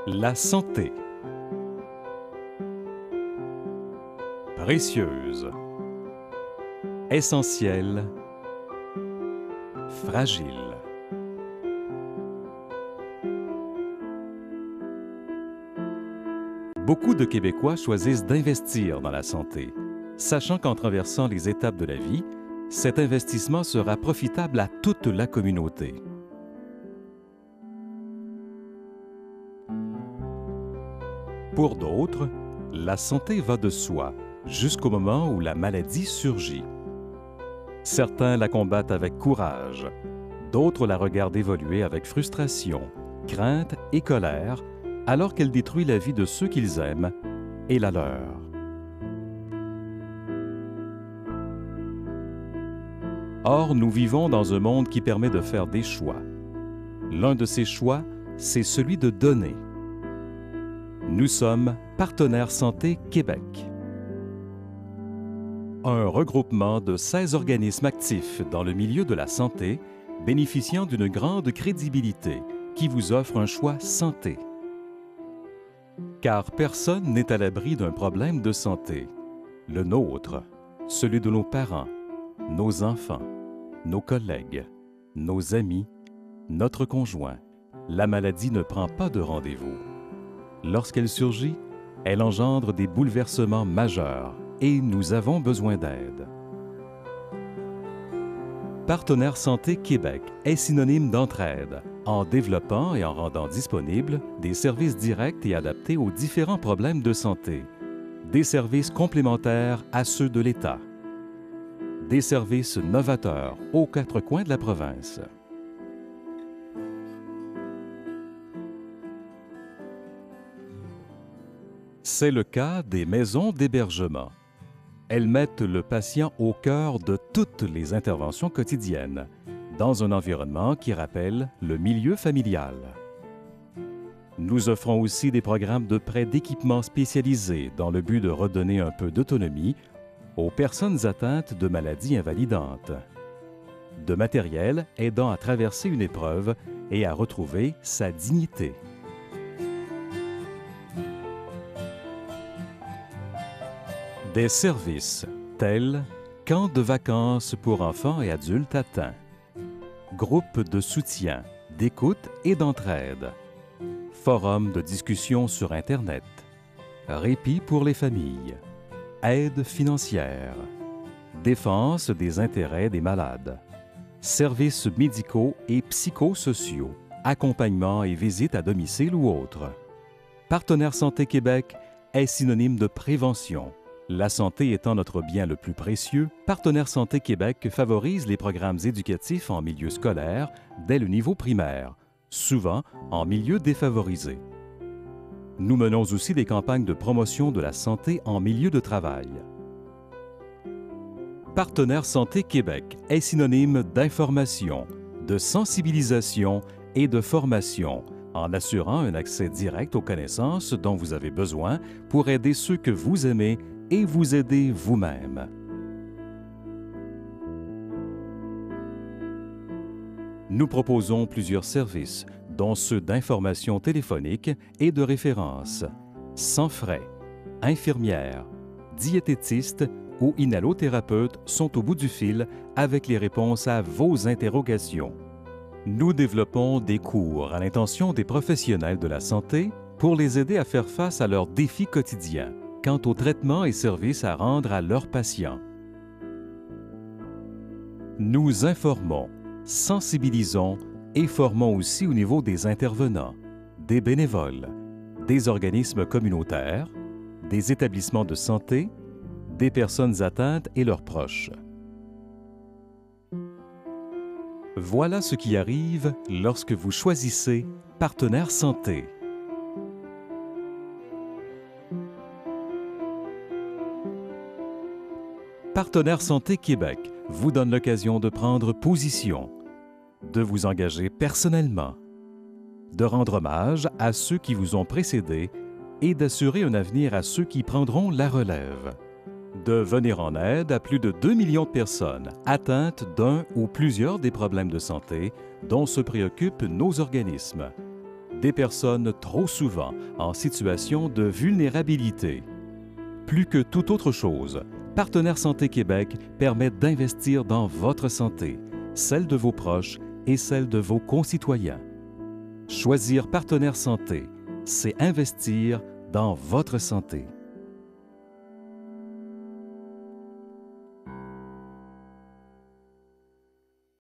La santé. Précieuse. Essentielle. Fragile. Beaucoup de Québécois choisissent d'investir dans la santé, sachant qu'en traversant les étapes de la vie, cet investissement sera profitable à toute la communauté. Pour d'autres, la santé va de soi jusqu'au moment où la maladie surgit. Certains la combattent avec courage, d'autres la regardent évoluer avec frustration, crainte et colère, alors qu'elle détruit la vie de ceux qu'ils aiment et la leur. Or, nous vivons dans un monde qui permet de faire des choix. L'un de ces choix, c'est celui de donner. Nous sommes Partenaires Santé Québec, un regroupement de 16 organismes actifs dans le milieu de la santé, bénéficiant d'une grande crédibilité qui vous offre un choix santé. Car personne n'est à l'abri d'un problème de santé. Le nôtre, celui de nos parents, nos enfants, nos collègues, nos amis, notre conjoint. La maladie ne prend pas de rendez-vous. Lorsqu'elle surgit, elle engendre des bouleversements majeurs et nous avons besoin d'aide. Partenaires Santé Québec est synonyme d'entraide en développant et en rendant disponibles des services directs et adaptés aux différents problèmes de santé, des services complémentaires à ceux de l'État, des services novateurs aux quatre coins de la province. C'est le cas des maisons d'hébergement. Elles mettent le patient au cœur de toutes les interventions quotidiennes, dans un environnement qui rappelle le milieu familial. Nous offrons aussi des programmes de prêt d'équipements spécialisés dans le but de redonner un peu d'autonomie aux personnes atteintes de maladies invalidantes, de matériel aidant à traverser une épreuve et à retrouver sa dignité. Des services tels camps de vacances pour enfants et adultes atteints, groupes de soutien, d'écoute et d'entraide, forums de discussion sur Internet, répit pour les familles, aide financière, défense des intérêts des malades, services médicaux et psychosociaux, accompagnement et visites à domicile ou autres. Partenaires Santé Québec est synonyme de prévention. La santé étant notre bien le plus précieux, Partenaires Santé Québec favorise les programmes éducatifs en milieu scolaire dès le niveau primaire, souvent en milieu défavorisé. Nous menons aussi des campagnes de promotion de la santé en milieu de travail. Partenaires Santé Québec est synonyme d'information, de sensibilisation et de formation, en assurant un accès direct aux connaissances dont vous avez besoin pour aider ceux que vous aimez et vous aider vous-même. Nous proposons plusieurs services, dont ceux d'information téléphonique et de référence, sans frais. Infirmières, diététistes ou inhalothérapeutes sont au bout du fil avec les réponses à vos interrogations. Nous développons des cours à l'intention des professionnels de la santé pour les aider à faire face à leurs défis quotidiens quant aux traitements et services à rendre à leurs patients. Nous informons, sensibilisons et formons aussi au niveau des intervenants, des bénévoles, des organismes communautaires, des établissements de santé, des personnes atteintes et leurs proches. Voilà ce qui arrive lorsque vous choisissez Partenaires Santé. Partenaires Santé Québec vous donne l'occasion de prendre position, de vous engager personnellement, de rendre hommage à ceux qui vous ont précédés et d'assurer un avenir à ceux qui prendront la relève, de venir en aide à plus de 2 millions de personnes atteintes d'un ou plusieurs des problèmes de santé dont se préoccupent nos organismes, des personnes trop souvent en situation de vulnérabilité. Plus que toute autre chose, Partenaires Santé Québec permet d'investir dans votre santé, celle de vos proches et celle de vos concitoyens. Choisir Partenaires Santé, c'est investir dans votre santé.